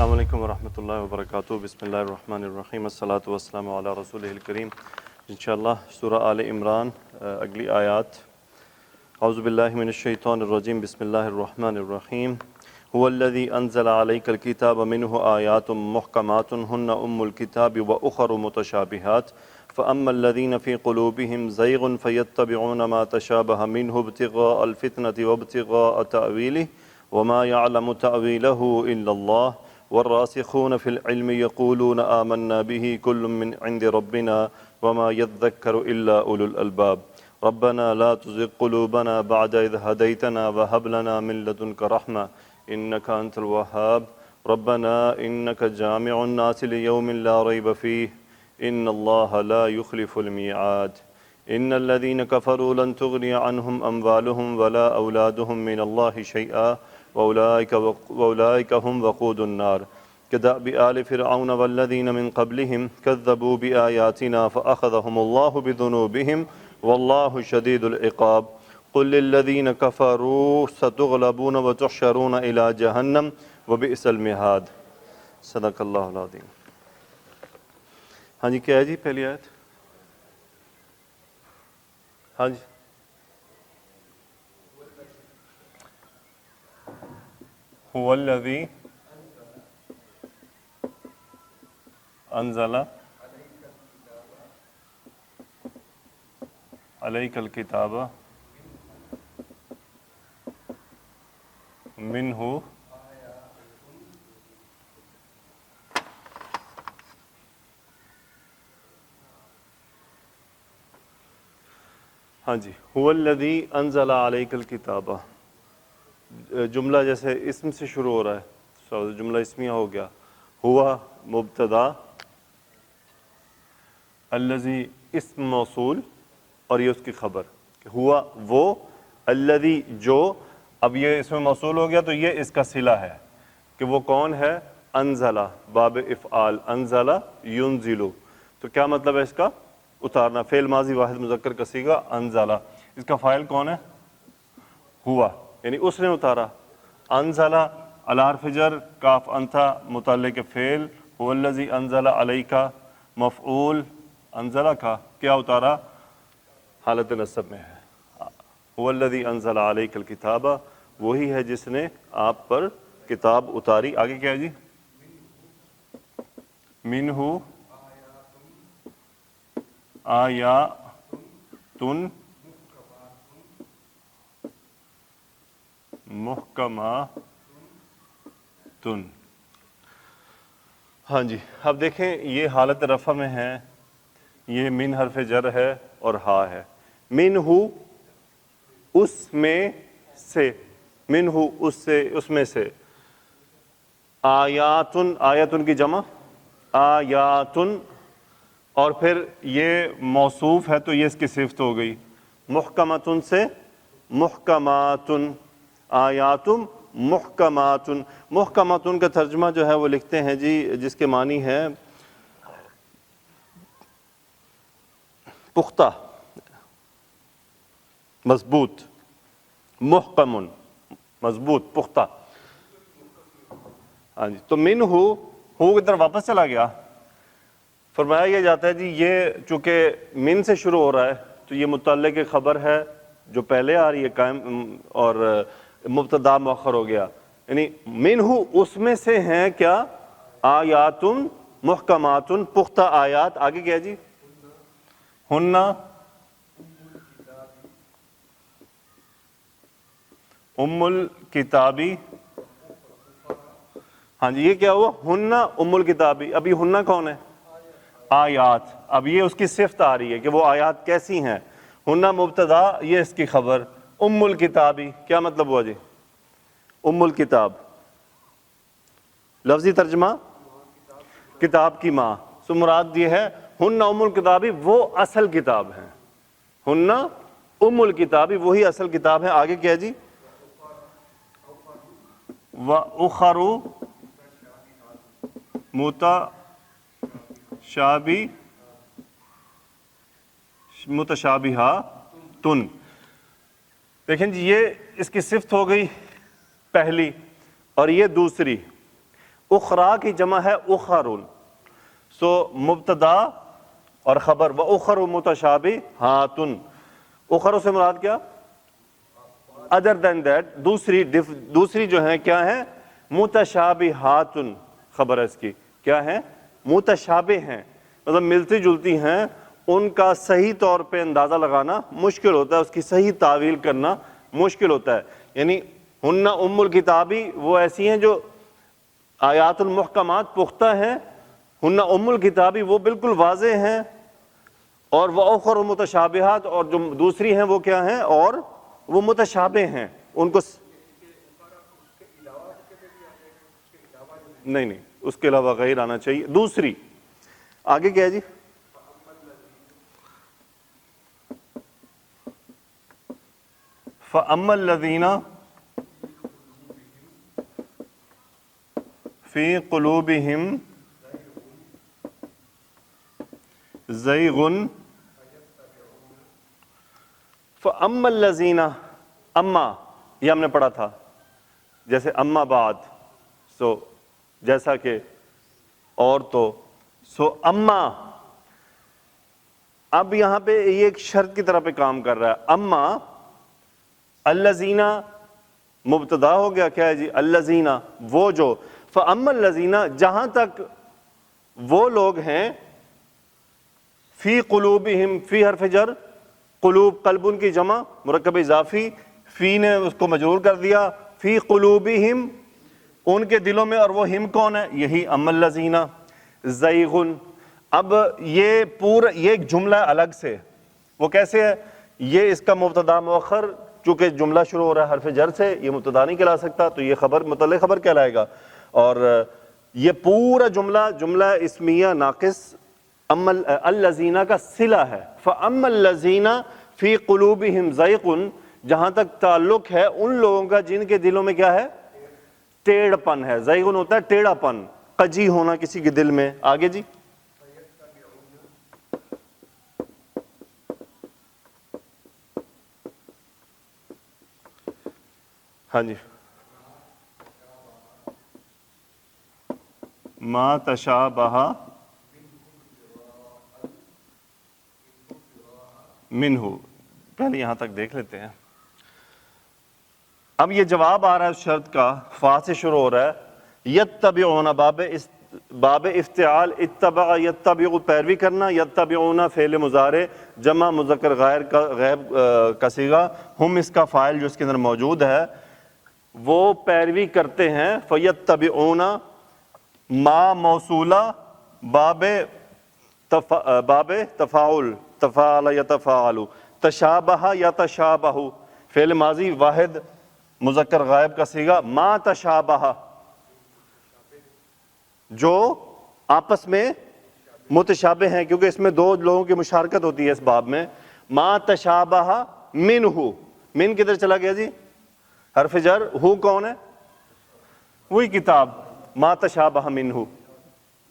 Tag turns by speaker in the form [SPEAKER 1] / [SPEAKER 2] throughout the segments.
[SPEAKER 1] السلام علیکم ورحمۃ اللہ وبرکاتہ. بسم اللہ الرحمن الرحیم. الصلاۃ والسلام علی رسولہ الکریم. انشاءاللہ سورہ آل عمران اگلی آیات. اعوذ باللہ من الشیطان الرجیم. بسم اللہ الرحمن الرحیم. هو الذی انزل علیک الکتاب منہ آیات محکمات ہن ام الکتاب واخر متشابہات فاما الذین فی قلوبہم زیغ فیتبعون ما تشابہ منہ ابتغاء الفتنة وابتغاء تأویلہ وما يعلم تأویلہ الا اللہ والراسخون في العلم يقولون آمنا به كل من عند ربنا وما يذكر إلا أولو الألباب ربنا لا تزغ قلوبنا بعد إذ هديتنا وهب لنا من لدنك رحمة إنك أنت الوهاب ربنا إنك جامع الناس ليوم لا ريب فيه إن الله لا يخلف الميعاد إن الذين كفروا لن تغني عنهم أموالهم ولا أولادهم من الله شيئا وأولئك هم وقود النار كدأب آل فرعون والذين من قبلهم كذبوا بآياتنا فأخذهم الله بذنوبهم والله شديد العقاب قل للذين كفروا ستغلبون وتحشرون إلى جهنم وبئس المهاد. صدق اللہ العظیم. ہاں جی کیا ہے جی پہلی آیت؟ ہاں جی هو الذی انزل علیک الکتاب منہ ہاں جی هو الذی انزل علیک الکتاب. جملہ جیسے اسم سے شروع ہو رہا ہے، جملہ اسمیہ ہو گیا. ہوا مبتدا، الذی اسم موصول اور یہ اس کی خبر. ہوا وہ، الذی جو. اب یہ اسم موصول ہو گیا تو یہ اس کا صلہ ہے کہ وہ کون ہے. انزلہ باب افعال، انزلہ ینزلو. تو کیا مطلب ہے اس کا؟ اتارنا. فعل ماضی واحد مذکر کا صیغہ انزلہ. اس کا فاعل کون ہے؟ ہوا، یعنی اس نے اتارا. انزلہ علی حرف جر، کاف انتھا متعلق فعل. هو الذی انزل علیک مفعول انزلہ کا کیا اتارا؟ حالت نصب میں ہے. هو الذی انزل علیک الکتاب، وہی ہے جس نے آپ پر کتاب اتاری. آگے کیا ہے جی؟ منہ آیات محکمات. ہاں جی اب دیکھیں یہ حالت رفع میں ہے، یہ من حرف جر ہے اور ہا ہے. منہ اس میں سے، منہ اس سے، اس میں سے. آیاتن، آیاتن کی جمع آیاتن، اور پھر یہ موصوف ہے تو یہ اس کی صفت ہو گئی. محکمتن سے محکماتن، آیاتم محکماتن. محکماتن کا ترجمہ جو ہے وہ لکھتے ہیں جی، جس کے معنی ہے پختہ، مضبوط. محکمن مضبوط، پختہ. ہاں جی تو من ہو کی طرف واپس چلا گیا. فرمایا یہ جاتا ہے جی یہ چونکہ من سے شروع ہو رہا ہے تو یہ متعلق خبر ہے جو پہلے آ رہی ہے قائم، اور مبتدا مؤخر ہو گیا. یعنی منہ اس میں سے ہیں کیا؟ آیاتن محکماتن، پختہ آیات. آگے کیا جی؟ ہن ام الکتابی. ہاں جی یہ کیا ہوا؟ ہن ام الکتابی. اب یہ ہن کون ہے؟ آیات. اب یہ اس کی صفت آ رہی ہے کہ وہ آیات کیسی ہیں. ہن مبتدا، یہ اس کی خبر. ام الکتابی کیا مطلب ہوا جی؟ ام الکتاب لفظی ترجمہ کتاب کی ماں. سو مراد یہ ہے ہن ام الکتابی، وہ اصل کتاب ہیں. ہن ام الکتابی وہی اصل کتاب ہے. آگے کیا جی؟ وَأُخَرُ متشابہاتن. دیکھیں جی یہ اس کی صفت ہو گئی پہلی اور یہ دوسری، اخرا کی جمع ہے اخرن. سو مبتدا اور خبر و اخر متشابہاتن. اخر سے مراد کیا؟ ادر دین دیٹ، دوسری جو ہیں کیا ہیں؟ متشابہاتن. خبر ہے اس کی کیا ہے؟ متشابہ ہیں، مطلب ملتی جلتی ہیں. ان کا صحیح طور پہ اندازہ لگانا مشکل ہوتا ہے، اس کی صحیح تعویل کرنا مشکل ہوتا ہے. یعنی ہن ام الکتابی وہ ایسی ہیں جو آیات المحکمات پختہ ہیں، ہن ام الکتابی وہ بالکل واضح ہیں، اور وہ اخر متشابہات اور جو دوسری ہیں وہ کیا ہیں؟ اور وہ متشابہ ہیں. ان کو نہیں اس کے علاوہ غیر آنا چاہیے. دوسری آگے کیا ہے جی؟ فَأَمَّا الَّذِينَ فِي قُلُوبِهِمْ زَيْغٌ فَأَمَّا الَّذِينَ، اما یہ ہم نے پڑھا تھا جیسے اما بعد، سو جیسا کہ اور تو، سو اما اب یہاں پہ یہ ایک شرط کی طرح پہ کام کر رہا ہے. اما الذین مبتدا ہو گیا، کیا ہے جی؟ الذین وہ جو. فاما الذین جہاں تک وہ لوگ ہیں، فی قلوبہم، فی حرف جر، قلوب قلب ان کی جمع، مرکب اضافی، فی نے اس کو مجرور کر دیا. فی قلوبہم ان کے دلوں میں، اور وہ ہم کون ہے؟ یہی اما الذین. زیغن اب یہ پورا یہ ایک جملہ الگ سے، وہ کیسے ہے؟ یہ اس کا مبتدا مؤخر، چونکہ جملہ شروع ہو رہا ہے حرف جر سے، یہ مبتدا نہیں کہلا سکتا، تو یہ خبر متعلق خبر کہلائے گا. اور یہ پورا جملہ اسمیہ ناقص اما الذین کا صلہ ہے. فاما الذین فی قلوبہم زیغ، جہاں تک تعلق ہے ان لوگوں کا جن کے دلوں میں کیا ہے؟ ٹیڑھ پن ہے. زیغن ہوتا ہے ٹیڑھا پن، کجی ہونا کسی کے دل میں. آگے جی. ہاں جی. ما تشابہ منہ، پہلے یہاں تک دیکھ لیتے ہیں. اب یہ جواب آ رہا ہے اس شرط کا، فا سے شروع ہو رہا ہے. یتبعون باب افتعال، اتبع یتبع پیروی کرنا، یتبعون فعل مضارع جمع مذکر غائب کا صیغہ، ہم اس کا فاعل جو اس کے اندر موجود ہے، وہ پیروی کرتے ہیں. فیتبعون ما موصولہ باب تفاعل، تفاعل یتفاعل، تشابہ یتشابہ، فعل ماضی واحد مذکر غائب کا صیغہ. ما تشابہ جو آپس میں متشابہ ہیں، کیونکہ اس میں دو لوگوں کی مشارکت ہوتی ہے اس باب میں. ما تشابہ منہ، من کدھر چلا گیا جی؟ حرف جر. ہو کون ہے؟ وہی کتاب. ما تشابہ منہ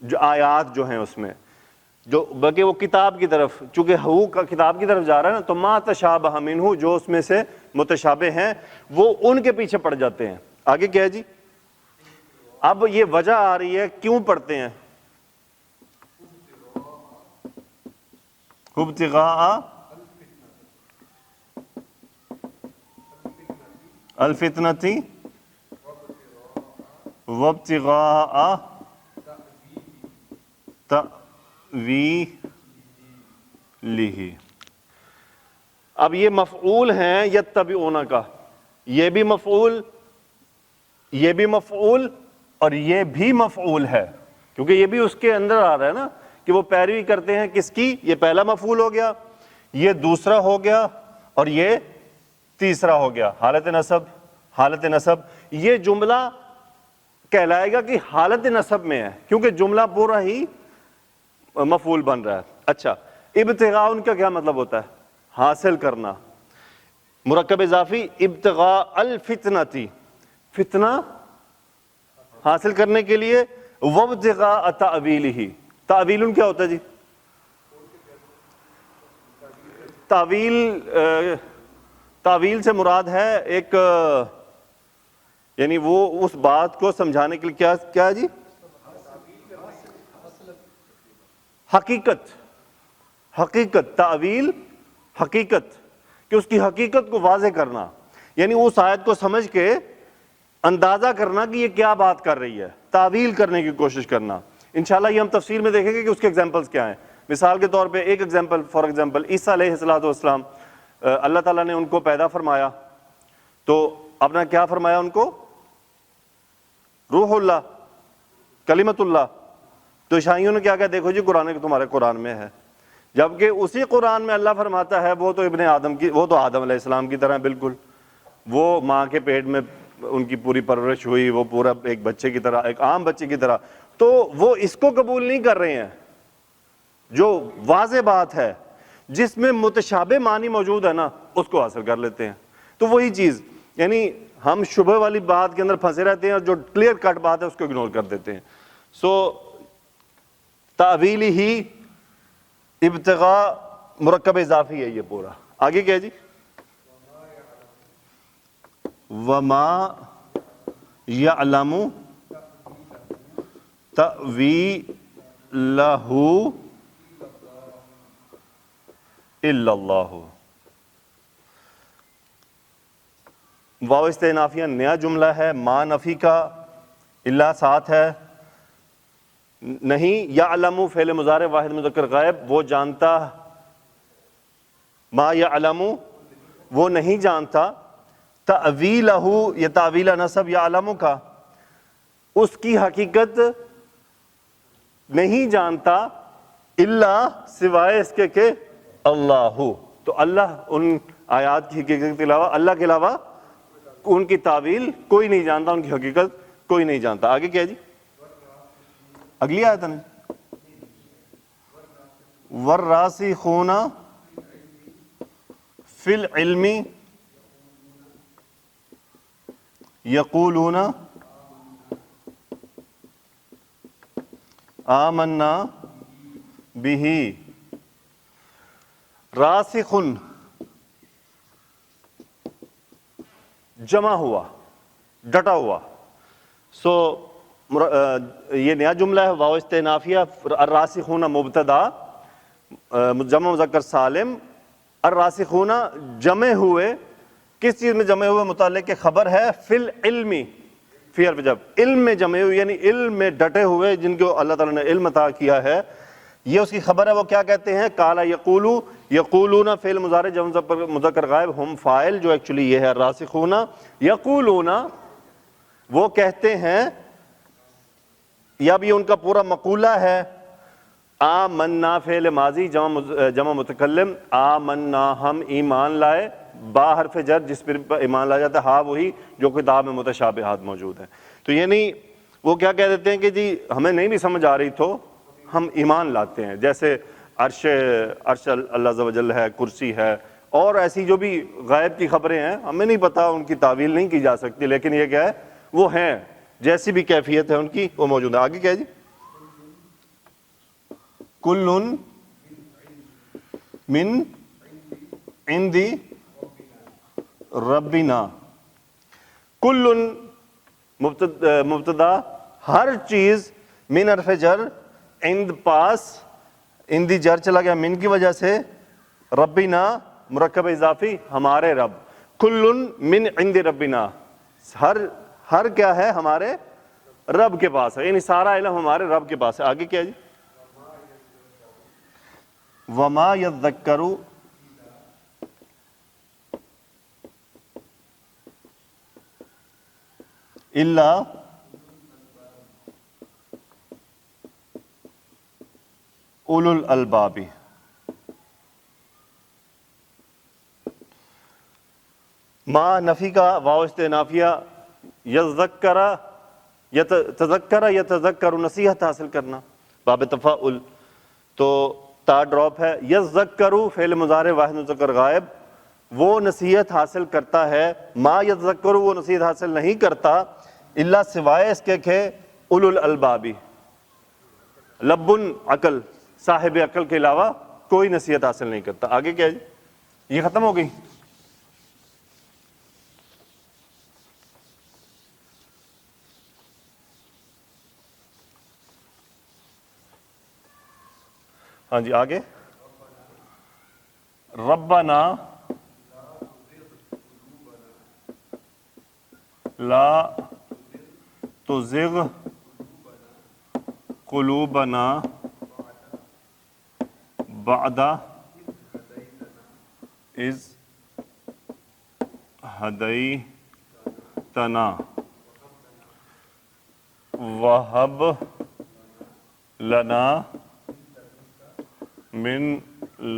[SPEAKER 1] جو آیات جو ہیں اس میں، جو بلکہ وہ کتاب کی طرف، چونکہ ہو کا کتاب کی طرف جا رہا ہے نا، تو ما تشابہ منہ جو اس میں سے متشابہ ہیں وہ ان کے پیچھے پڑ جاتے ہیں. آگے کیا ہے جی؟ اب یہ وجہ آ رہی ہے کیوں پڑھتے ہیں. ابتغاء الفتنۃ وابتغاء تأویلہ. اب یہ مفعول ہیں یتبعون کا، یہ بھی مفعول، یہ بھی مفعول، اور یہ بھی مفعول ہے، کیونکہ یہ بھی اس کے اندر آ رہا ہے نا کہ وہ پیروی کرتے ہیں کس کی. یہ پہلا مفعول ہو گیا، یہ دوسرا ہو گیا، اور یہ تیسرا ہو گیا. حالت نصب، حالت نصب یہ جملہ کہلائے گا کہ حالت نصب میں ہے، کیونکہ جملہ پورا ہی مفعول بن رہا ہے. اچھا، ابتغاء ان کا کیا مطلب ہوتا ہے؟ حاصل کرنا. مرکب اضافی ابتغاء الفتنۃ، فتنہ حاصل کرنے کے لیے. وابتغاء تأویلہ، تأویل کیا ہوتا ہے جی؟ تعویل سے مراد ہے ایک، یعنی وہ اس بات کو سمجھانے کے لیے کیا ہے جی؟ حقیقت، حقیقت، تعویل حقیقت، کہ اس کی حقیقت کو واضح کرنا، یعنی اس آیت کو سمجھ کے اندازہ کرنا کہ یہ کیا بات کر رہی ہے، تعویل کرنے کی کوشش کرنا. انشاءاللہ یہ ہم تفصیل میں دیکھیں گے کہ اس کے ایگزامپلس کیا ہیں. مثال کے طور پہ ایک ایگزامپل، فار ایگزامپل عیسیٰ علیہ السلام، اللہ تعالیٰ نے ان کو پیدا فرمایا تو اپنا کیا فرمایا ان کو؟ روح اللہ، کلمت اللہ. تو عیسائیوں نے کیا کہا؟ دیکھو جی قرآن تمہارے قرآن میں ہے، جبکہ اسی قرآن میں اللہ فرماتا ہے وہ تو ابن آدم کی، وہ تو آدم علیہ السلام کی طرح بالکل، وہ ماں کے پیٹ میں ان کی پوری پرورش ہوئی، وہ پورا ایک بچے کی طرح، ایک عام بچے کی طرح. تو وہ اس کو قبول نہیں کر رہے ہیں جو واضح بات ہے، جس میں متشابہ معنی موجود ہے نا اس کو حاصل کر لیتے ہیں. تو وہی چیز، یعنی ہم شبہ والی بات کے اندر پھنسے رہتے ہیں اور جو کلیئر کٹ بات ہے اس کو اگنور کر دیتے ہیں. سو تعویلی ہی ابتغاء مرکب اضافی ہے یہ پورا. آگے کیا جی؟ وما یعلم تأویلہ الا اللہ. واو استئنافیہ نیا جملہ ہے، ما نفی کا، الا ساتھ ہے، نہیں. یعلم فعل مضارع واحد مذکر غائب، وہ جانتا، ما یعلم وہ نہیں جانتا، تأویلہ یہ تعویلہ نصب یعلم کا، اس کی حقیقت نہیں جانتا، الا سوائے اس کے کہ اللہ. تو اللہ ان آیات کی حقیقت کے علاوہ، اللہ کے علاوہ ان کی تعویل کوئی نہیں جانتا، ان کی حقیقت کوئی نہیں جانتا. آگے کیا جی؟ اگلی آیت ہے. والراسخون فی العلم یقولون آمنا بہ. راسخن جمع ہوا، ڈٹا ہوا. سو یہ نیا جملہ ہے، واو استئنافیہ. الراسخون مبتدا، جمع مذکر سالم. الراسخون جمع ہوئے، کس چیز میں جمع ہوئے؟ متعلق کے خبر ہے فی العلم، فی حرف جب، علم میں جمع ہوئے، یعنی علم میں ڈٹے ہوئے، جن کو اللہ تعالیٰ نے علم عطا کیا ہے، یہ اس کی خبر ہے. وہ کیا کہتے ہیں؟ قال یقولو، یقولون فعل مضارع جمع مذکر غائب، ہم فاعل جو ایکچولی یہ ہے راسخون. یقولون وہ کہتے ہیں، یا بھی ان کا پورا مقولہ ہے. آمنا فعل ماضی جمع متکلم، آمنا ہم ایمان لائے، با حرف جر جس پر ایمان لایا جاتا ہے، ہاں وہی جو کتاب میں متشابہات موجود ہیں. تو یعنی وہ کیا کہہ دیتے ہیں کہ جی ہمیں نہیں بھی سمجھ آ رہی تو ہم ایمان لاتے ہیں. جیسے عرش اللہ عز و جل ہے، کرسی ہے، اور ایسی جو بھی غائب کی خبریں ہیں ہمیں نہیں پتہ، ان کی تعویل نہیں کی جا سکتی، لیکن یہ کیا ہے؟ وہ ہیں، جیسی بھی کیفیت ہے ان کی وہ موجود ہے. آگے کیا جی؟ کل من عند ربنا. کل مبتدا، ہر چیز، من حرف جر، عند پاس، عندی جر چلا گیا من کی وجہ سے، ربنا مرکب اضافی ہمارے رب. کل من عند ربنا، ہر کیا ہے؟ ہمارے رب کے پاس ہے، یعنی سارا علم ہمارے رب کے پاس ہے. آگے کیا جی؟ وما یذکر الا اولو الالباب. ما نفی کا، واو استئنافیہ. یذکر تذکر یتذکر، نصیحت حاصل کرنا، باب تفاعل. تو تا ڈراپ ہے. یذکر فعل مضارع واحد مذکر غائب، وہ نصیحت حاصل کرتا ہے. ما یذکر وہ نصیحت حاصل نہیں کرتا، الا سوائے اس کے کہ اولو الالباب، لبن عقل، صاحب عقل کے علاوہ کوئی نصیحت حاصل نہیں کرتا. آگے کیا جی؟ یہ ختم ہو گئی. ہاں جی آگے، ربنا لا تزغ قلوبنا بعد اذ ہدیتنا وہب لنا من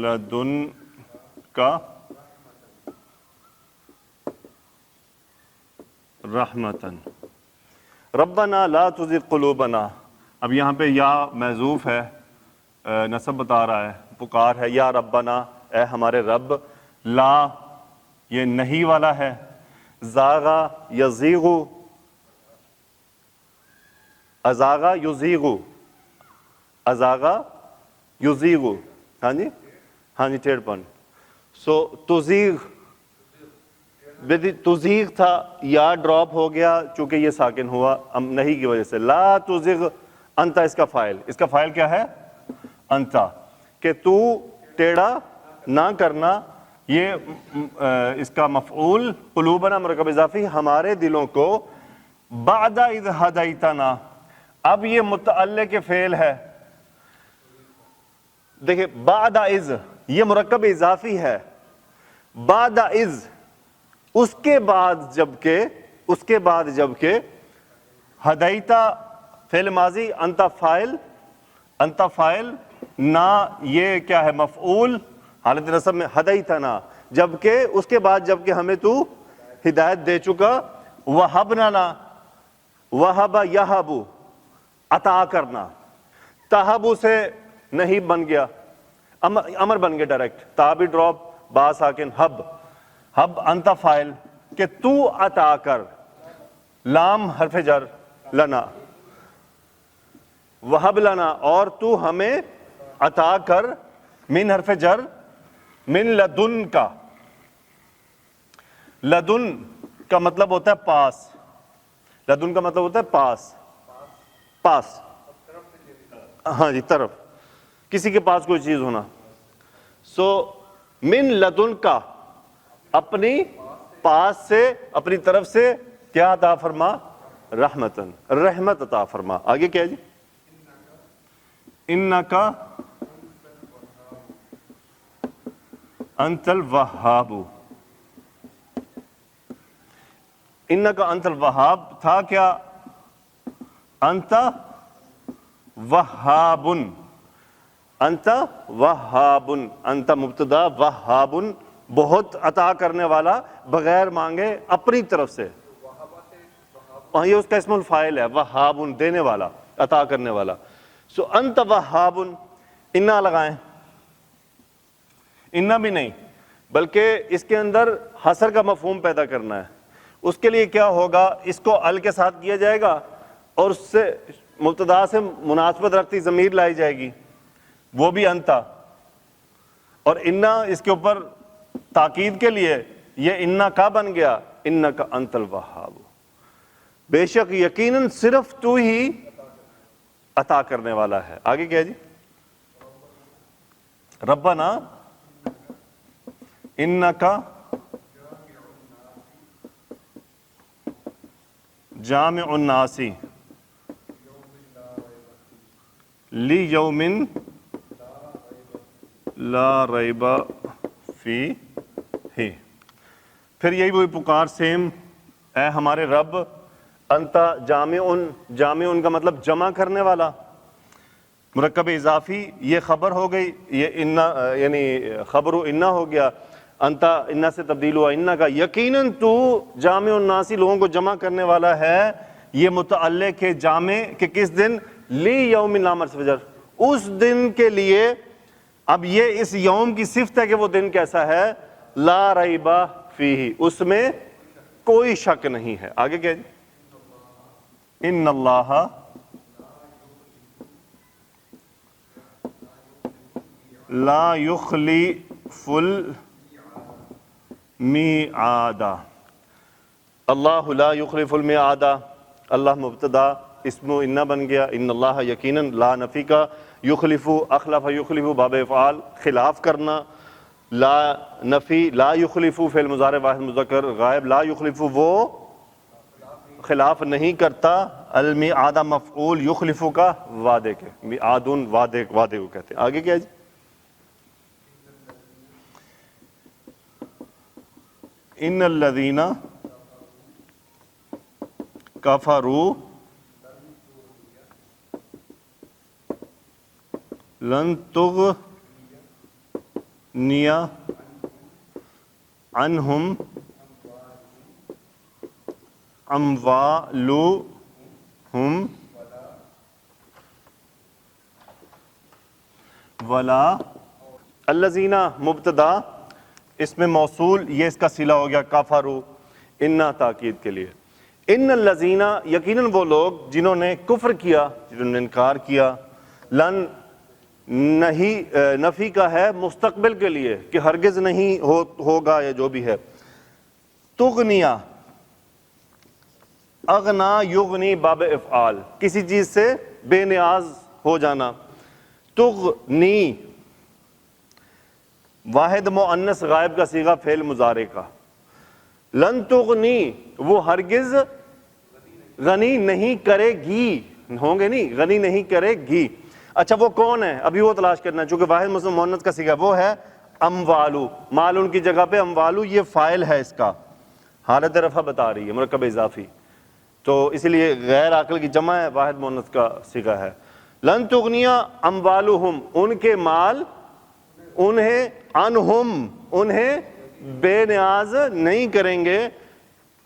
[SPEAKER 1] لدنک رحمتن۔ ربنا لا تزغ قلوبنا، اب یہاں پہ یا محذوف ہے، نصب بتا رہا ہے، پکار ہے، یا ربنا اے ہمارے رب، لا یہ نہیں والا ہے، زاغا یزیغو، ازاغا یزیغو، ازاغا یزیغو، ہاں جی ہاں جی ٹیڑھ پن، سو تزیغ، تزیغ تھا، یا ڈراپ ہو گیا چونکہ یہ ساکن ہوا نہیں کی وجہ سے، لا تزغ انت اس کا فاعل، اس کا فاعل کیا ہے؟ انتا، کہ تو ٹیڑھا نہ کرنا، یہ اس کا مفعول قلوبنا مرکب اضافی، ہمارے دلوں کو، بعد اذ ہدیتنا، اب یہ متعلق فعل ہے، دیکھیں بعد اذ یہ مرکب اضافی ہے، بعد اذ اس کے بعد جبکہ ہدیتا فعل ماضی، انتا فاعل، نہ یہ کیا ہے مفعول حالت نصب میں، ہدیتنا جبکہ اس کے بعد جبکہ ہمیں تو ہدایت دے چکا، وہبنا وہب یہب عطا کرنا، تہبو سے نہیں بن گیا، امر بن گیا ڈائریکٹ، تا بھی ڈراپ، با ساکن، ہب انت فاعل کہ تو عطا کر، لام حرف جر، لنا وہب لنا اور تو ہمیں عطا کر، من حرف جر، من لدن کا، لدن کا مطلب ہوتا ہے پاس، لدن کا مطلب ہوتا ہے پاس، ہاں جی طرف، کسی کے پاس کوئی چیز ہونا، سو من لدن کا اپنی پاس سے، اپنی طرف سے کیا عطا فرما؟ رحمتن، رحمت عطا فرما۔ آگے کیا جی؟ انکا انت الوہاب، انکا انت الوہاب تھا کیا؟ انت وہابن، انت وہابن، انت مبتدا، وہابن بہت عطا کرنے والا، بغیر مانگے اپنی طرف سے، یہ اس کا اسم الفاعل ہے، وہابن دینے والا، عطا کرنے والا، سو انت وہابن، انا لگائیں، انا بھی نہیں بلکہ اس کے اندر حصر کا مفہوم پیدا کرنا ہے، اس کے لیے کیا ہوگا؟ اس کو ال کے ساتھ کیا جائے گا اور اس سے مبتدا سے مناسبت رکھتی ضمیر لائی جائے گی، وہ بھی انتا، اور انا اس کے اوپر تاکید کے لیے یہ انا کا بن گیا، انکا انت الوہاب، بے شک یقیناً صرف تو ہی عطا کرنے والا ہے۔ آگے کیا جی؟ ربنا انکا جامع الناس لیوم لا ریب فیہ، پھر یہی وہی پکار سیم، اے ہمارے رب، انتا جامع کا مطلب جمع کرنے والا، مرکب اضافی، یہ خبر ہو گئی، یہ انا یعنی خبر انا ہو گیا، انتا انا سے تبدیل ہوا انا کا، یقیناً تو جامع الناس لوگوں کو جمع کرنے والا ہے، یہ متعلق ہے جامع کہ کس دن؟ لی یوم لام حرف جر، اس دن کے لیے، اب یہ اس یوم کی صفت ہے کہ وہ دن کیسا ہے؟ لا ریب فیہ، اس میں کوئی شک نہیں ہے۔ آگے کیا جی؟ ان اللہ لا یخلف المیعاد، اللہ لا یخلف المیعاد، اللہ مبتدا، اسم انا بن گیا، ان اللہ یقیناً، لا نفی کا، یخلف اخلف یخلف باب افعال خلاف کرنا، لا نفی لا یخلف فعل مضارع واحد مذکر غائب، لا یخلف وہ خلاف نہیں کرتا، المیعاد مفعول یخلف کا وعدے کے، میعادن وعدے کو کہتے ہیں۔ آگے کیا ہے جی؟ ان الذین کفروا لن تغنی عنہم اموالہم ولا الذین مبتدا اس میں موصول، یہ اس کا صلہ ہو گیا کفروا، انا تاکید کے لیے، ان الذین یقیناً وہ لوگ جنہوں نے کفر کیا، جنہوں نے انکار کیا، لن نہیں نفی کا ہے مستقبل کے لیے کہ ہرگز نہیں ہوگا یا جو بھی ہے، تغنیہ اغنا یغنی باب افعال کسی چیز سے بے نیاز ہو جانا، تغنی واحد مؤنث غائب کا صیغہ فعل مضارع کا، لن تغنی وہ ہرگز غنی نہیں کرے گی، ہوں گے نہیں، غنی نہیں کرے گی۔ اچھا وہ کون ہے؟ ابھی وہ تلاش کرنا ہے، چونکہ واحد مؤنث کا صیغہ وہ ہے اموالو، مال ان کی جگہ پہ اموالو یہ فاعل ہے، اس کا حالت رفع بتا رہی ہے، مرکب اضافی، تو اسی لیے غیر عاقل کی جمع ہے، واحد مؤنث کا صیغہ ہے۔ لن تغنی اموالہم ان کے مال، انہیں عنہم انہیں بے نیاز نہیں کریں گے،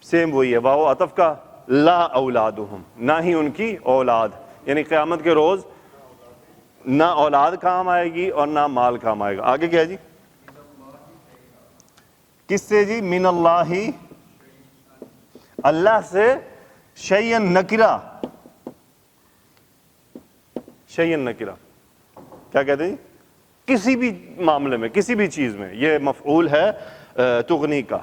[SPEAKER 1] سیم وہی ہے، واو عطف کا، لا اولادہم نہ ہی ان کی اولاد، یعنی قیامت کے روز نہ اولاد کام آئے گی اور نہ مال کام آئے گا۔ آگے کیا ہے جی؟ کس سے جی؟ من اللہ، اللہ سے، شیئن نکرہ، شیئن نکرہ کیا کہتے ہیں جی؟ کسی بھی معاملے میں، کسی بھی چیز میں، یہ مفعول ہے تغنی کا،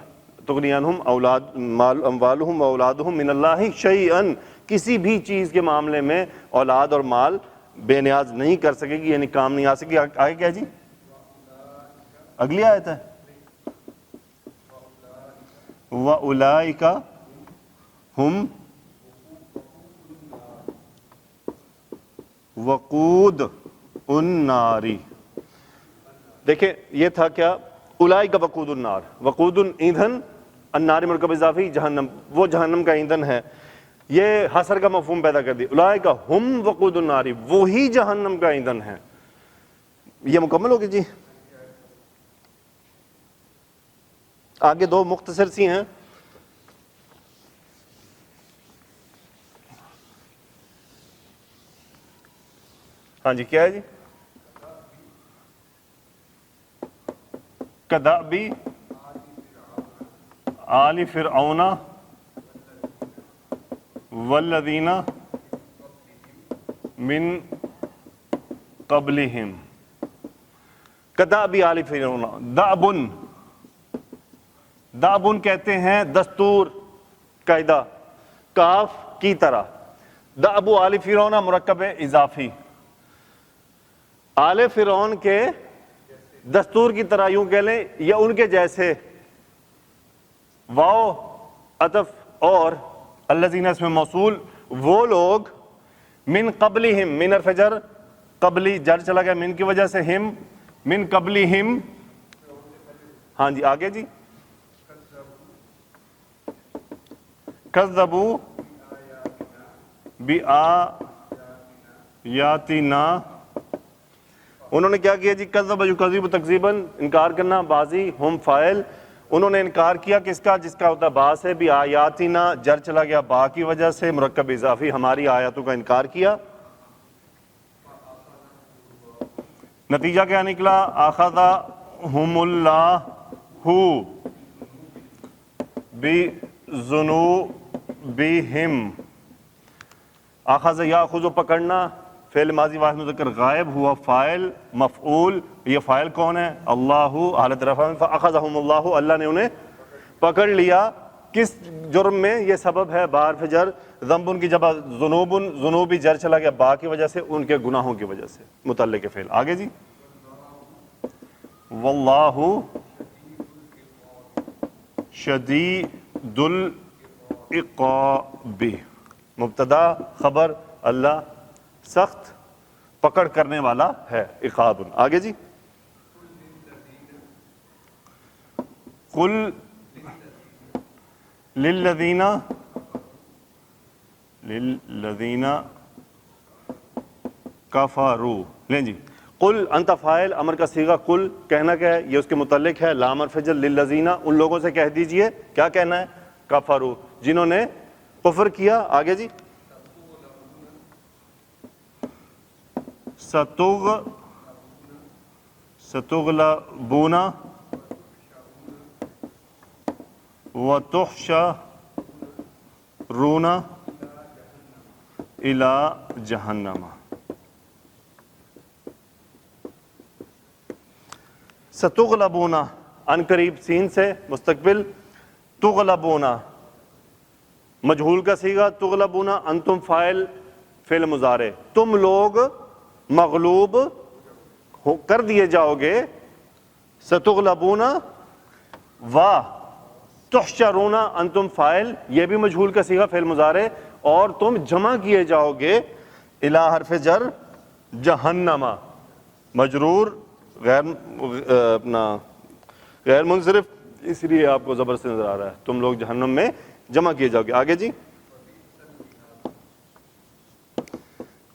[SPEAKER 1] تغنی عنہم اموالہم و اولادہم من اللہ شیئن، کسی بھی چیز کے معاملے میں اولاد اور مال بے نیاز نہیں کر سکے گی، یعنی کام نہیں آ سکے گی۔ آگے کیا جی؟ اگلی آیت ہے، وَأُولَئِكَ ہم وقود النار، دیکھیں یہ تھا کیا؟ اولئک وقود النار، وقود ایندھن، النار مرکب اضافی جہنم، وہ جہنم کا ایندھن ہے، یہ حصر کا مفہوم پیدا کر دی، اولئک ہم وقود النار وہی جہنم کا ایندھن ہے۔ یہ مکمل ہوگی جی؟ آگے دو مختصر سی ہیں، ہاں جی کیا ہے جی؟ کدأب آل فرعون والذین من قبلہم، کدأب آل فرعون، دأبن، دأبن کہتے ہیں دستور، قاعدہ، کاف کی طرح، دأب آل فرعون مرکب اضافی، آل فرعون کے دستور کی طرح یوں کہہ لیں، یا ان کے جیسے، واو عطف اور الذین اسم موصول، وہ لوگ، من قبلہم، من حرف جر، قبلی جر چلا گیا من کی وجہ سے، ہم من قبلہم، ہاں جی آگے جی، کذبوا بآیاتنا، انہوں نے کیا کیا جی؟ کذب یکذب تکذیباً، انکار کرنا، بازی، ہم فاعل، انہوں نے انکار کیا کس کا؟ جس کا ہوتا ہے با سے، بآیاتنا جر چلا گیا با کی وجہ سے، مرکب اضافی، ہماری آیاتوں کا انکار کیا، نتیجہ کیا نکلا؟ اخذہم اللہ بذنوبہم، اخذ یاخذ پکڑنا، فعل ماضی واحد مذکر غائب، ہوا فاعل، مفعول، یہ فاعل کون ہے؟ اللہ، حالت رفع میں، فاخذہم اللہ، اللہ نے انہیں پکڑ لیا، کس جرم میں یہ سبب ہے با حرف جر؟ ذنب کی جب ذنوبی جر چلا گیا با کی وجہ سے، ان کے گناہوں کی وجہ سے، متعلق فعل۔ آگے جی، واللہ شدید العقاب، مبتدا خبر اللہ سخت پکڑ کرنے والا ہے، عقاب۔ آگے جی، قل للذین کفروا، لیں جی، قل انت فاعل، امر کا صیغہ قل، کہنا کیا ہے؟ یہ اس کے متعلق ہے، لام حرف جر، للذین، ان لوگوں سے کہہ دیجئے، کیا کہنا ہے؟ کفروا، جنہوں نے کفر کیا۔ آگے جی، ستغلبون وتحشرون الی جہنم۔ ستغلبون ان قریب سین سے مستقبل، تغلبون مجہول کا صیغہ، تغلبون انتم فاعل فعل مضارع، تم لوگ مغلوب کر دیے جاؤ گے، ستغلبون و تحشرون انتم فاعل، یہ بھی مجہول کا صیغہ فعل مضارع، اور تم جمع کیے جاؤ گے، الی حرف جر جہنم، مجرور غیر منصرف، اس لیے آپ کو زبر سے نظر آ رہا ہے، تم لوگ جہنم میں جمع کیے جاؤ گے۔ آگے جی،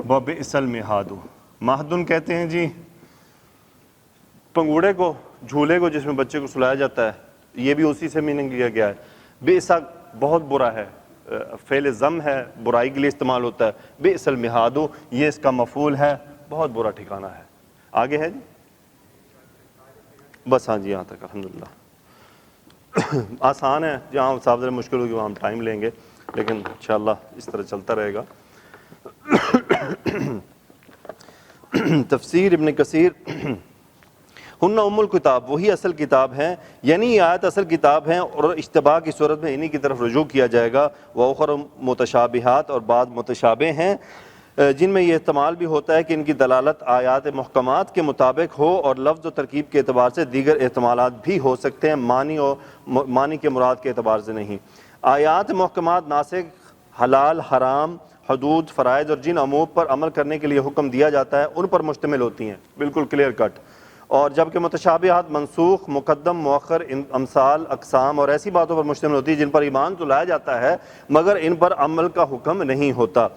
[SPEAKER 1] وَبِئْسَ الْمِہَادُ، مہدن کہتے ہیں جی پنگوڑے کو، جھولے کو جس میں بچے کو سلایا جاتا ہے، یہ بھی اسی سے میننگ لیا گیا ہے۔ بئس بہت برا ہے، فعل ذم ہے، برائی کے لیے استعمال ہوتا ہے، بئس المہاد یہ اس کا مفعول ہے، بہت برا ٹھکانہ ہے۔ آگے ہے جی، بس ہاں جی یہاں تک الحمدللہ آسان ہے، جہاں صاحب ذرا مشکل ہوگی وہاں ہم ٹائم لیں گے، لیکن انشاءاللہ اس طرح چلتا رہے گا۔ تفسیر ابن کثیر، ہن ام الکتاب، وہی اصل کتاب ہیں، یعنی یہ آیت اصل کتاب ہیں اور اشتباہ کی صورت میں انہی کی طرف رجوع کیا جائے گا۔ وَأُخَرُ متشابہات، اور بعض متشابہ ہیں جن میں یہ احتمال بھی ہوتا ہے کہ ان کی دلالت آیات محکمات کے مطابق ہو، اور لفظ و ترکیب کے اعتبار سے دیگر احتمالات بھی ہو سکتے ہیں، معنی کے مراد کے اعتبار سے نہیں۔ آیات محکمات ناسخ، حلال حرام، حدود فرائض اور جن امور پر عمل کرنے کے لیے حکم دیا جاتا ہے ان پر مشتمل ہوتی ہیں، بالکل کلیئر کٹ، اور جبکہ متشابہات منسوخ، مقدم مؤخر، امثال، اقسام اور ایسی باتوں پر مشتمل ہوتی ہے جن پر ایمان تو لایا جاتا ہے مگر ان پر عمل کا حکم نہیں ہوتا۔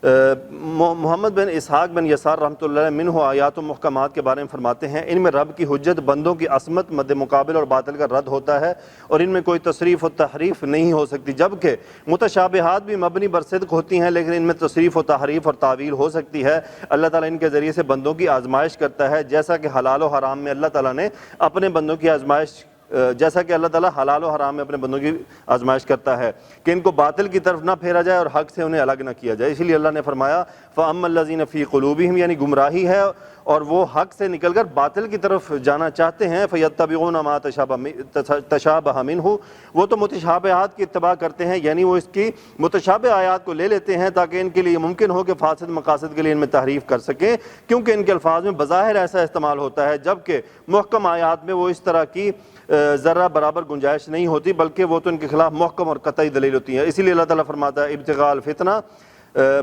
[SPEAKER 1] محمد بن اسحاق بن یسار رحمۃ اللہ علیہ منہ آیات و محکمات کے بارے میں فرماتے ہیں، ان میں رب کی حجت، بندوں کی عصمت، مد مقابل اور باطل کا رد ہوتا ہے، اور ان میں کوئی تصریف و تحریف نہیں ہو سکتی، جبکہ متشابہات بھی مبنی بر صدق ہوتی ہیں لیکن ان میں تصریف و تحریف اور تعویل ہو سکتی ہے۔ اللہ تعالیٰ ان کے ذریعے سے بندوں کی آزمائش کرتا ہے، جیسا کہ حلال و حرام میں اللہ تعالیٰ نے اپنے بندوں کی آزمائش اپنے بندوں کی آزمائش کرتا ہے کہ ان کو باطل کی طرف نہ پھیرا جائے اور حق سے انہیں الگ نہ کیا جائے۔ اسی لیے اللہ نے فرمایا فَأَمَّا الَّذِينَ فِي قُلُوبِهِمْ، یعنی گمراہی ہے اور وہ حق سے نکل کر باطل کی طرف جانا چاہتے ہیں، فَيَتَّبِعُونَ مَا تَشَابَهَ مِنْهُ، وہ تو متشابہات کی اتباع کرتے ہیں، یعنی وہ اس کی متشابہ آیات کو لے لیتے ہیں تاکہ ان کے لیے ممکن ہو کہ فاسد مقاصد کے لیے ان میں تحریف کر سکیں، کیونکہ ان کے الفاظ میں بظاہر ایسا استعمال ہوتا ہے، جبکہ محکم آیات میں وہ اس طرح کی ذرہ برابر گنجائش نہیں ہوتی، بلکہ وہ تو ان کے خلاف محکم اور قطعی دلیل ہوتی ہیں۔ اسی لیے اللہ تعالیٰ فرماتا ہے ابتغاء الفتنہ،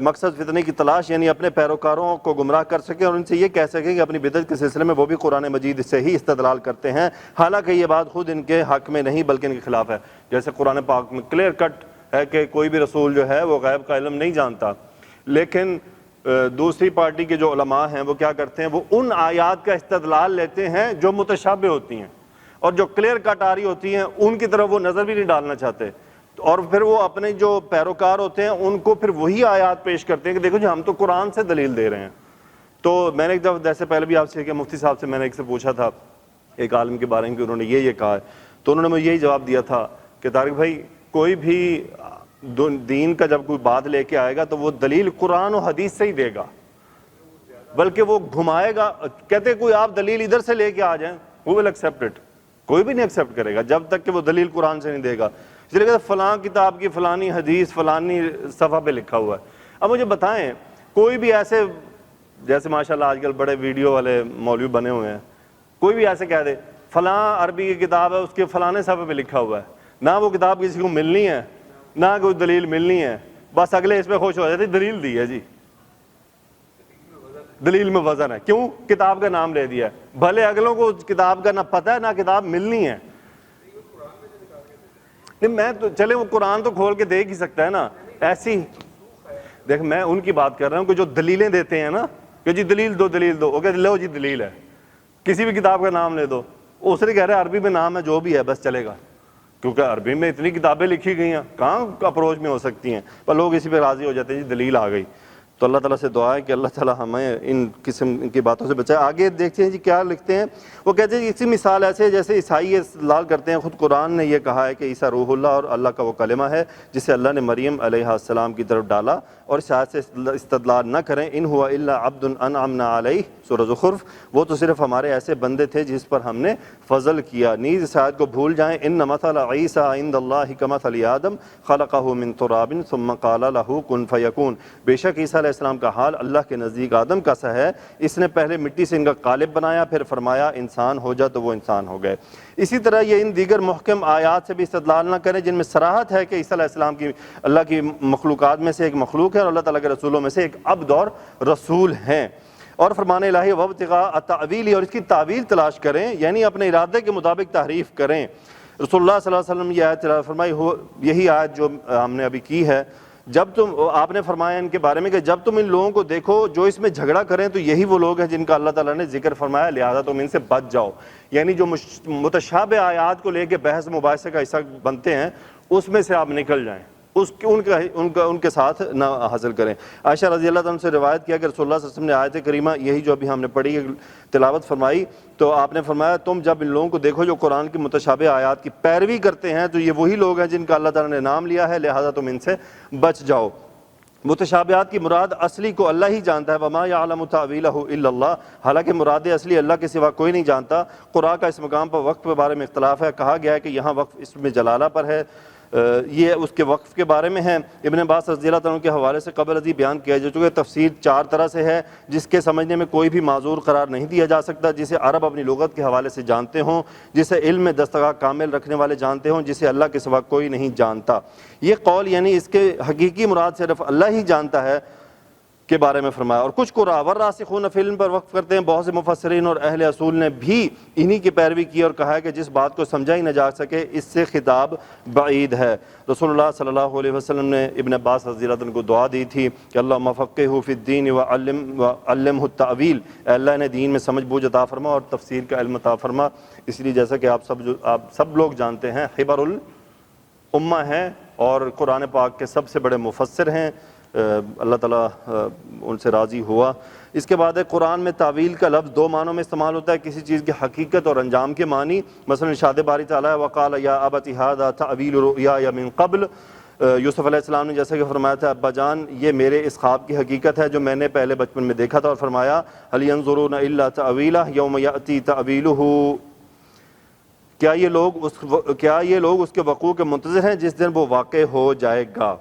[SPEAKER 1] مقصد فتنے کی تلاش، یعنی اپنے پیروکاروں کو گمراہ کر سکے اور ان سے یہ کہہ سکے کہ اپنی بدعت کے سلسلے میں وہ بھی قرآن مجید سے ہی استدلال کرتے ہیں، حالانکہ یہ بات خود ان کے حق میں نہیں بلکہ ان کے خلاف ہے۔ جیسے قرآن پاک میں کلیئر کٹ ہے کہ کوئی بھی رسول جو ہے وہ غیب کا علم نہیں جانتا، لیکن دوسری پارٹی کے جو علماء ہیں وہ کیا کرتے ہیں، وہ ان آیات کا استدلال لیتے ہیں جو متشابہ ہوتی ہیں، اور جو کلیئر کٹ آ رہی ہوتی ہیں ان کی طرف وہ نظر بھی نہیں ڈالنا چاہتے، اور پھر وہ اپنے جو پیروکار ہوتے ہیں ان کو پھر وہی آیات پیش کرتے ہیں کہ دیکھو جی ہم تو قرآن سے دلیل دے رہے ہیں۔ تو میں نے ایک دفعہ جیسے پہلے بھی آپ سے کہ مفتی صاحب سے میں نے ایک سے پوچھا تھا ایک عالم کے بارے میں کہ انہوں نے یہ کہا ہے، تو انہوں نے مجھے یہی جواب دیا تھا کہ طارق بھائی کوئی بھی دین کا جب کوئی بات لے کے آئے گا تو وہ دلیل قرآن و حدیث سے ہی دے گا، بلکہ وہ گھمائے گا، کہتے کوئی آپ دلیل ادھر سے لے کے آ جائیں، وہ ول ایکسیپٹ اٹ، کوئی بھی نہیں ایکسیپٹ کرے گا جب تک کہ وہ دلیل قرآن سے نہیں دے گا۔ اس لیے کہتے فلاں کتاب کی فلانی حدیث فلانی صفحہ پہ لکھا ہوا ہے۔ اب مجھے بتائیں کوئی بھی ایسے، جیسے ماشاءاللہ آج کل بڑے ویڈیو والے مولوی بنے ہوئے ہیں، کوئی بھی ایسے کہہ دے فلاں عربی کی کتاب ہے اس کے فلانے صفحے پہ لکھا ہوا ہے، نہ وہ کتاب کسی کو ملنی ہے نہ کوئی دلیل ملنی ہے، بس اگلے اس پہ خوش ہو جاتے دلیل دی ہے جی، دلیل میں وزن ہے، کیوں؟ کتاب کا نام لے دیا ہے، بھلے اگلوں کو کتاب کا نہ پتہ ہے نہ کتاب ملنی ہے۔ نہیں میں تو چلے وہ قرآن تو کھول کے دیکھ ہی سکتا ہے نا، ایسی دیکھ میں ان کی بات کر رہا ہوں کہ جو دلیلیں دیتے ہیں نا کہ جی دلیل دو، وہ کہتے لو جی دلیل ہے، کسی بھی کتاب کا نام لے دو، اس نے کہہ رہے عربی میں نام ہے جو بھی ہے بس چلے گا، کیونکہ عربی میں اتنی کتابیں لکھی گئی ہیں کہاں اپروچ میں ہو سکتی ہیں، پر لوگ اسی پہ راضی ہو جاتے ہیں جی دلیل آ گئی۔ تو اللہ تعالیٰ سے دعا ہے کہ اللہ تعالیٰ ہمیں ان قسم کی باتوں سے بچائے۔ آگے دیکھتے ہیں جی کیا لکھتے ہیں، وہ کہتے ہیں اسی مثال ایسے جیسے عیسائی استدلال کرتے ہیں، خود قرآن نے یہ کہا ہے کہ عیسیٰ روح اللہ اور اللہ کا وہ کلمہ ہے جسے اللہ نے مریم علیہ السلام کی طرف ڈالا، اور اس آیت سے استدلال نہ کریں ان ہوا الا عبد انعمنا علیہ سورہ زخرف، وہ تو صرف ہمارے ایسے بندے تھے جس پر ہم نے فضل کیا، نیز اس آیت کو بھول جائیں ان مثل عیسیٰ عند اللہ کمثل آدم خلقہ من تراب ثم قال له کن فیکون، بے شک عیسیٰ علیہ السلام کا حال اللہ کے نزدیک آدم کا سا ہے، اس نے پہلے مٹی سے ان کا قالب بنایا پھر فرمایا انسان ہو جا تو وہ انسان ہو گئے۔ اسی طرح یہ ان دیگر محکم آیات سے بھی استدلال نہ کریں جن میں صراحت ہے کہ عیسیٰ علیہ السلام کی اللہ کی مخلوقات میں سے ایک مخلوق ہے اور اللہ تعالیٰ کے رسولوں میں سے ایک عبد اور رسول ہیں، اور فرمان الہی وابتغاء تأویلہ، اور اس کی تعویل تلاش کریں یعنی اپنے ارادے کے مطابق تحریف کریں۔ رسول اللہ صلی اللہ علیہ وسلم یہ آیت تلاوت فرمائی، یہی آیت جو ہم نے ابھی کی ہے، جب تم آپ نے فرمایا ان کے بارے میں کہ جب تم ان لوگوں کو دیکھو جو اس میں جھگڑا کریں تو یہی وہ لوگ ہیں جن کا اللہ تعالیٰ نے ذکر فرمایا لہذا تم ان سے بچ جاؤ، یعنی جو متشابہ آیات کو لے کے بحث مباحثے کا حصہ بنتے ہیں اس میں سے آپ نکل جائیں، ان کے ساتھ نہ حاصل کریں۔ عائشہ رضی اللہ عنہ سے روایت کیا کہ رسول اللہ صلی اللہ علیہ وسلم نے آیت کریمہ یہی جو ابھی ہم نے پڑھی ہے تلاوت فرمائی تو آپ نے فرمایا تم جب ان لوگوں کو دیکھو جو قرآن کی متشابہ آیات کی پیروی کرتے ہیں تو یہ وہی لوگ ہیں جن کا اللہ تعالیٰ نے نام لیا ہے لہذا تم ان سے بچ جاؤ۔ متشابہات کی مراد اصلی کو اللہ ہی جانتا ہے، وما یعلم تأویلہ الا اللہ، حالانکہ مراد اصلی اللہ کے سوا کوئی نہیں جانتا۔ قرآن کا اس مقام پر وقف کے بارے میں اختلاف ہے، کہا گیا ہے کہ یہاں وقف اس میں جلالہ پر ہے، یہ اس کے وقف کے بارے میں ہے۔ ابن عباس رضی اللہ عنہ کے حوالے سے قبل ازی بیان کیا جا چکا ہے، تفسیر 4 طرح سے ہے جس کے سمجھنے میں کوئی بھی معذور قرار نہیں دیا جا سکتا، جسے عرب اپنی لغت کے حوالے سے جانتے ہوں، جسے علم میں دستگاہ کامل رکھنے والے جانتے ہوں، جسے اللہ کے سوا کوئی نہیں جانتا۔ یہ قول یعنی اس کے حقیقی مراد صرف اللہ ہی جانتا ہے کے بارے میں فرمایا۔ اور کچھ قراء والراسخون فی العلم پر وقف کرتے ہیں، بہت سے مفسرین اور اہل اصول نے بھی انہی کی پیروی کی اور کہا ہے کہ جس بات کو سمجھا ہی نہ جا سکے اس سے خطاب بعید ہے۔ رسول اللہ صلی اللہ علیہ وسلم نے ابن عباس رضی اللہ عنہ کو دعا دی تھی کہ اللہم فقہہ فی الدین وعلمہ التأویل، اے اللہ نے دین میں سمجھ بوجھ عطا فرما اور تفسیر کا علم عطا فرما۔ اس لیے جیسا کہ آپ سب لوگ جانتے ہیں حبر الامہ ہیں اور قرآن پاک کے سب سے بڑے مفسر ہیں، اللہ تعالیٰ ان سے راضی ہوا۔ اس کے بعد قرآن میں تعویل کا لفظ 2 معنوں میں استعمال ہوتا ہے، کسی چیز کی حقیقت اور انجام کے معنی، مثلا ارشاد باری تعالیٰ وقال یا ابت ھذا تعویل رؤیایا من قبل، یوسف علیہ السلام نے جیسا کہ فرمایا تھا ابا جان یہ میرے اس خواب کی حقیقت ہے جو میں نے پہلے بچپن میں دیکھا تھا، اور فرمایا هل ينظرون الا تأویلہ یوم یأتی تأویلہ، کیا یہ لوگ اس کے وقوع کے منتظر ہیں جس دن وہ واقع ہو جائے گا۔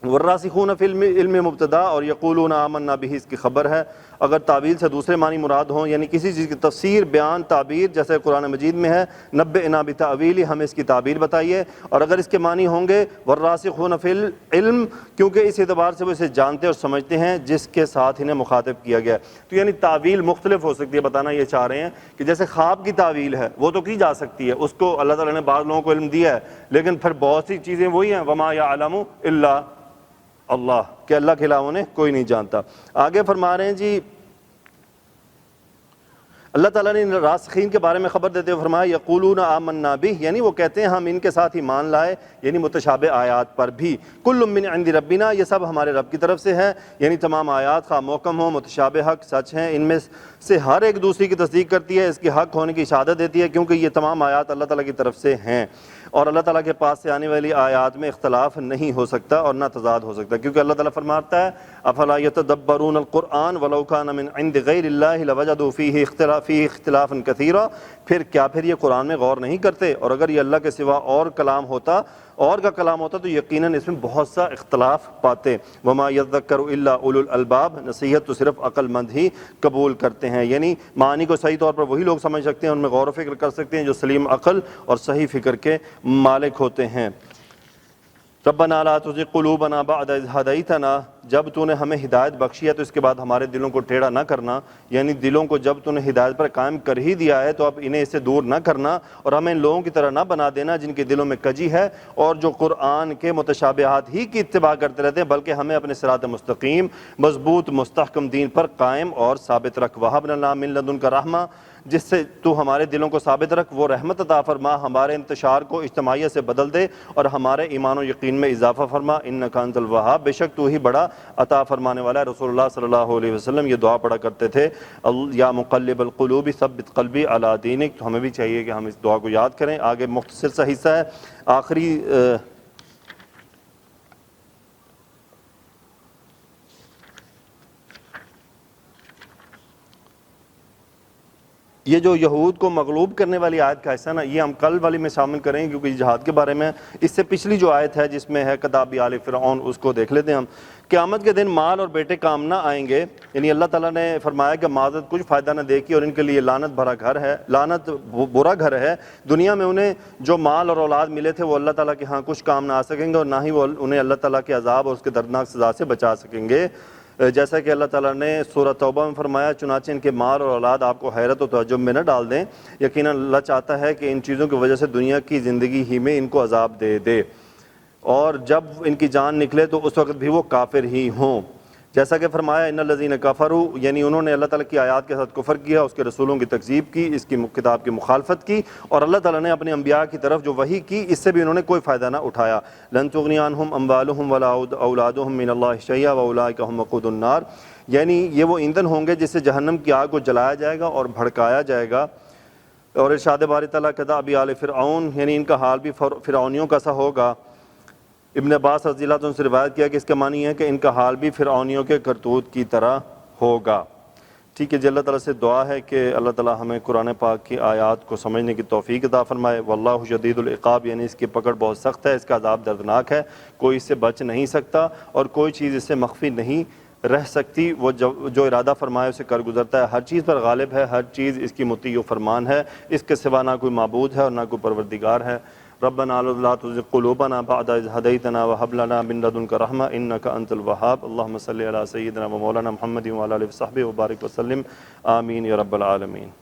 [SPEAKER 1] والراسخون فی العلم مبتدا اور یقولون آمنا بہ اس کی خبر ہے۔ اگر تعویل سے دوسرے معنی مراد ہوں یعنی کسی چیز کی تفسیر بیان تعبیر جیسے قرآن مجید میں ہے نبئنا بتأویلہ، ہمیں اس کی تعبیر بتائیے، اور اگر اس کے معنی ہوں گے والراسخون فی العلم کیونکہ اس اعتبار سے وہ اسے جانتے اور سمجھتے ہیں جس کے ساتھ انہیں مخاطب کیا گیا ہے۔ تو یعنی تعویل مختلف ہو سکتی ہے، بتانا یہ چاہ رہے ہیں کہ جیسے خواب کی تعویل ہے وہ تو کی جا سکتی ہے، اس کو اللہ تعالیٰ نے بعض لوگوں کو علم دیا ہے، لیکن پھر بہت سی چیزیں وہی ہیں وما یعلم الا اللہ، کہ اللہ کے علاوہ انہیں کوئی نہیں جانتا۔ آگے فرما رہے ہیں جی اللہ تعالیٰ نے راسخین کے بارے میں خبر دیتے ہوئے فرمایا یقولون آمنا بہ، یعنی وہ کہتے ہیں ہم ان کے ساتھ ایمان لائے، یعنی متشابہ آیات پر بھی۔ کل من عند ربنا، یہ سب ہمارے رب کی طرف سے ہے، یعنی تمام آیات خواہ محکم ہوں متشابہ حق سچ ہیں، ان میں سے ہر ایک دوسری کی تصدیق کرتی ہے، اس کے حق ہونے کی شہادت دیتی ہے کیونکہ یہ تمام آیات اللہ تعالیٰ کی طرف سے ہیں، اور اللہ تعالیٰ کے پاس سے آنے والی آیات میں اختلاف نہیں ہو سکتا اور نہ تضاد ہو سکتا، کیونکہ اللہ تعالیٰ فرماتا ہے افلا یتدبرون القرآن ولو کان من عند غیر اللہ لوجدوا فیہ فیہ اختلافا کثیرا، پھر یہ قرآن میں غور نہیں کرتے؟ اور اگر یہ اللہ کے سوا اور کا کلام ہوتا تو یقیناً اس میں بہت سا اختلاف پاتے۔ وما یذکر الا اولو الالباب، نصیحت تو صرف عقل مند ہی قبول کرتے ہیں، یعنی معنی کو صحیح طور پر وہی لوگ سمجھ سکتے ہیں، ان میں غور و فکر کر سکتے ہیں جو سلیم عقل اور صحیح فکر کے مالک ہوتے ہیں۔ ربنا لا تزغ قلوبنا بعد اذ ہدیتنا، جب تو نے ہمیں ہدایت بخشی ہے تو اس کے بعد ہمارے دلوں کو ٹیڑھا نہ کرنا، یعنی دلوں کو جب تو نے ہدایت پر قائم کر ہی دیا ہے تو اب انہیں اس سے دور نہ کرنا، اور ہمیں ان لوگوں کی طرح نہ بنا دینا جن کے دلوں میں کجی ہے اور جو قرآن کے متشابہات ہی کی اتباع کرتے رہتے ہیں، بلکہ ہمیں اپنے صراط مستقیم مضبوط مستحکم دین پر قائم اور ثابت رکھ۔ وَهَبْ لَنَا مِن لَدُنْكَ رَحْمَةً، جس سے تو ہمارے دلوں کو ثابت رکھ، وہ رحمت عطا فرما، ہمارے انتشار کو اجتماعیت سے بدل دے اور ہمارے ایمان و یقین میں اضافہ فرما، انک انت الوہاب، بے شک تو ہی بڑا عطا فرمانے والا ہے۔ رسول اللہ صلی اللہ علیہ وسلم یہ دعا پڑھا کرتے تھے، یا مقلب القلوب ثبت قلبی علی دینک، تو ہمیں بھی چاہیے کہ ہم اس دعا کو یاد کریں۔ آگے مختصر سا حصہ ہے، آخری یہ جو یہود کو مغلوب کرنے والی آیت کا حصہ نا، یہ ہم کل والی میں شامل کریں گے کیونکہ یہ جہاد کے بارے میں۔ اس سے پچھلی جو آیت ہے جس میں ہے کداب آل فرعون، اس کو دیکھ لیتے ہیں ہم۔ قیامت کے دن مال اور بیٹے کام نہ آئیں گے، یعنی اللہ تعالیٰ نے فرمایا کہ معذرت کچھ فائدہ نہ دے گی اور ان کے لیے لعنت بھرا گھر ہے، لعنت برا گھر ہے۔ دنیا میں انہیں جو مال اور اولاد ملے تھے وہ اللہ تعالیٰ کے ہاں کچھ کام نہ آ سکیں گے، اور نہ ہی وہ انہیں اللہ تعالیٰ کے عذاب اور اس کے دردناک سزا سے بچا سکیں گے، جیسا کہ اللہ تعالیٰ نے سورہ توبہ میں فرمایا، چنانچہ ان کے مال اور اولاد آپ کو حیرت و تعجب میں نہ ڈال دیں، یقیناً اللہ چاہتا ہے کہ ان چیزوں کی وجہ سے دنیا کی زندگی ہی میں ان کو عذاب دے دے، اور جب ان کی جان نکلے تو اس وقت بھی وہ کافر ہی ہوں، جیسا کہ فرمایا ان الذین کفروا، یعنی انہوں نے اللہ تعالیٰ کی آیات کے ساتھ کفر کیا، اس کے رسولوں کی تکذیب کی، اس کی کتاب کی مخالفت کی، اور اللہ تعالیٰ نے اپنے انبیاء کی طرف جو وحی کی اس سے بھی انہوں نے کوئی فائدہ نہ اٹھایا۔ لن تغنی عنہم اموالہم ولا اولادہم من اللہ شیئا واولئک ہم وقود النار، یعنی یہ وہ ایندھن ہوں گے جس سے جہنم کی آگ کو جلایا جائے گا اور بھڑکایا جائے گا۔ اور ارشاد باری تعالیٰ کداب آل فرعون، یعنی ان کا حال بھی فرعونیوں کا سا ہوگا۔ ابن عباس رضی اللہ عنہ سے روایت کیا کہ اس کا معنی ہے کہ ان کا حال بھی فرعونیوں کے کرتوت کی طرح ہوگا۔ ٹھیک ہے جی، اللہ تعالیٰ سے دعا ہے کہ اللہ تعالیٰ ہمیں قرآن پاک کی آیات کو سمجھنے کی توفیق عطا فرمائے۔ واللہ شدید العقاب، یعنی اس کی پکڑ بہت سخت ہے، اس کا عذاب دردناک ہے، کوئی اس سے بچ نہیں سکتا اور کوئی چیز اس سے مخفی نہیں رہ سکتی، وہ جو ارادہ فرمائے اسے کر گزرتا ہے، ہر چیز پر غالب ہے، ہر چیز اس کی مطیع و فرمان ہے، اس کے سوا نہ کوئی معبود ہے اور نہ کوئی پروردگار ہے۔ ربنا لا تزغ قلوبنا بعد إذ هديتنا وهب لنا من لدنك رحمة إنك أنت الوهاب اللهم صل على سيدنا ومولانا محمد وعلى آله وصحبه وبارك وسلم آمين يا رب العالمين۔